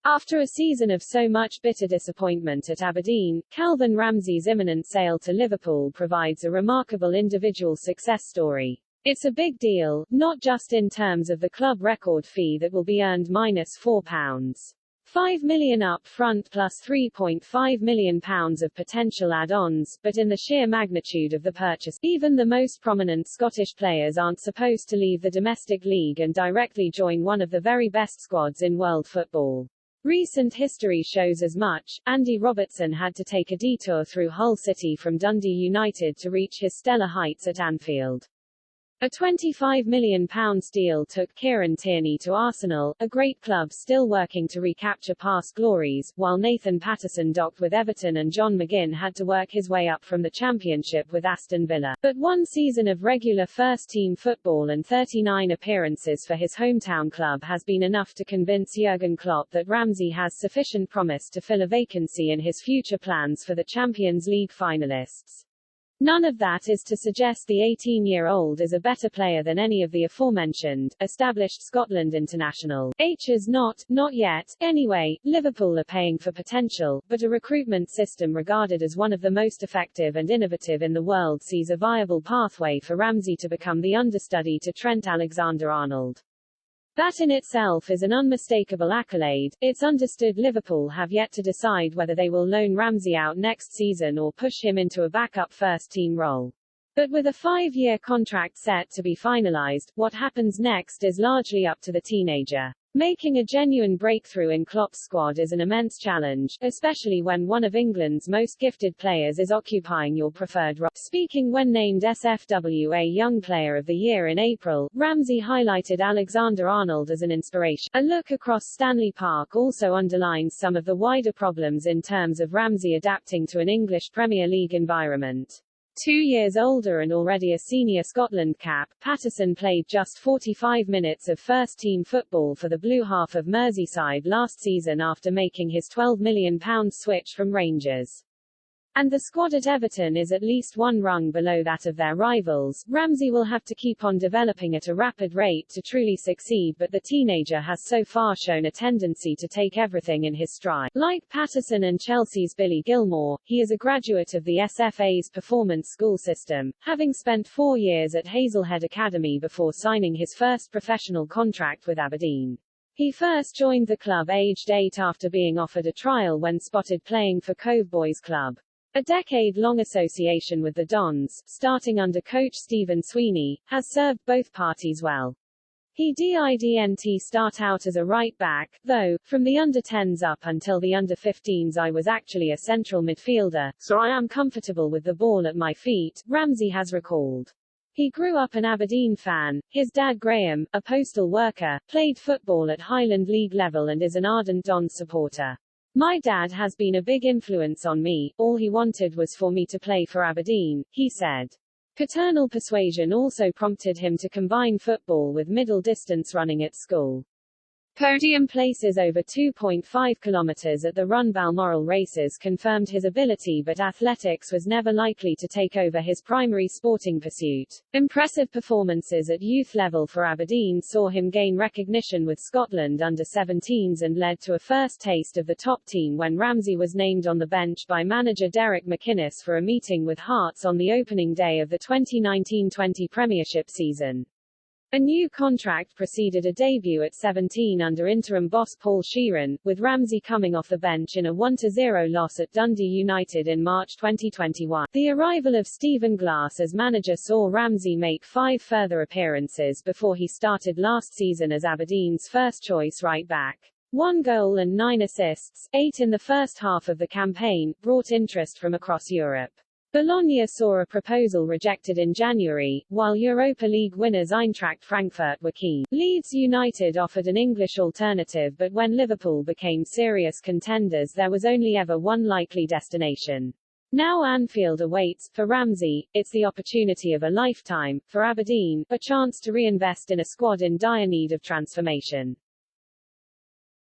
After a season of so much bitter disappointment at Aberdeen, Calvin Ramsay's imminent sale to Liverpool provides a remarkable individual success story. It's a big deal, not just in terms of the club record fee that will be earned £-4.5 million up front plus £3.5 million of potential add-ons, but in the sheer magnitude of the purchase. Even the most prominent Scottish players aren't supposed to leave the domestic league and directly join one of the very best squads in world football. Recent history shows as much. Andy Robertson had to take a detour through Hull City from Dundee United to reach his stellar heights at Anfield. A £25 million deal took Kieran Tierney to Arsenal, a great club still working to recapture past glories, while Nathan Patterson docked with Everton and John McGinn had to work his way up from the Championship with Aston Villa. But one season of regular first-team football and 39 appearances for his hometown club has been enough to convince Jurgen Klopp that Ramsay has sufficient promise to fill a vacancy in his future plans for the Champions League finalists. None of that is to suggest the 18-year-old is a better player than any of the aforementioned, established Scotland international. Is not yet. Anyway, Liverpool are paying for potential, but a recruitment system regarded as one of the most effective and innovative in the world sees a viable pathway for Ramsay to become the understudy to Trent Alexander-Arnold. That in itself is an unmistakable accolade. It's understood Liverpool have yet to decide whether they will loan Ramsay out next season or push him into a backup first-team role. But with a 5-year contract set to be finalized, what happens next is largely up to the teenager. Making a genuine breakthrough in Klopp's squad is an immense challenge, especially when one of England's most gifted players is occupying your preferred role. Speaking when named SFWA Young Player of the Year in April, Ramsay highlighted Alexander-Arnold as an inspiration. A look across Stanley Park also underlines some of the wider problems in terms of Ramsay adapting to an English Premier League environment. 2 years older and already a senior Scotland cap, Patterson played just 45 minutes of first-team football for the Blue half of Merseyside last season after making his £12 million switch from Rangers. And the squad at Everton is at least one rung below that of their rivals. Ramsay will have to keep on developing at a rapid rate to truly succeed, but the teenager has so far shown a tendency to take everything in his stride. Like Patterson and Chelsea's Billy Gilmore, he is a graduate of the SFA's performance school system, having spent 4 years at Hazelhead Academy before signing his first professional contract with Aberdeen. He first joined the club aged 8 after being offered a trial when spotted playing for Cove Boys Club. A decade-long association with the Dons, starting under coach Stephen Sweeney, has served both parties well. He didn't start out as a right-back, though, from the under-10s up until the under-15s I was actually a central midfielder, so I am comfortable with the ball at my feet, Ramsay has recalled. He grew up an Aberdeen fan. His dad Graham, a postal worker, played football at Highland League level and is an ardent Dons supporter. My dad has been a big influence on me, all he wanted was for me to play for Aberdeen, he said. Paternal persuasion also prompted him to combine football with middle-distance running at school. Podium places over 2.5 kilometers at the Run Balmoral races confirmed his ability, but athletics was never likely to take over his primary sporting pursuit. Impressive performances at youth level for Aberdeen saw him gain recognition with Scotland under-17s and led to a first taste of the top team when Ramsay was named on the bench by manager Derek McInnes for a meeting with Hearts on the opening day of the 2019-20 Premiership season. A new contract preceded a debut at 17 under interim boss Paul Sheeran, with Ramsay coming off the bench in a 1-0 loss at Dundee United in March 2021. The arrival of Stephen Glass as manager saw Ramsay make 5 further appearances before he started last season as Aberdeen's first-choice right-back. 1 goal and 9 assists, 8 in the first half of the campaign, brought interest from across Europe. Bologna saw a proposal rejected in January, while Europa League winners Eintracht Frankfurt were keen. Leeds United offered an English alternative, but when Liverpool became serious contenders there was only ever one likely destination. Now Anfield awaits. For Ramsay, it's the opportunity of a lifetime. For Aberdeen, a chance to reinvest in a squad in dire need of transformation.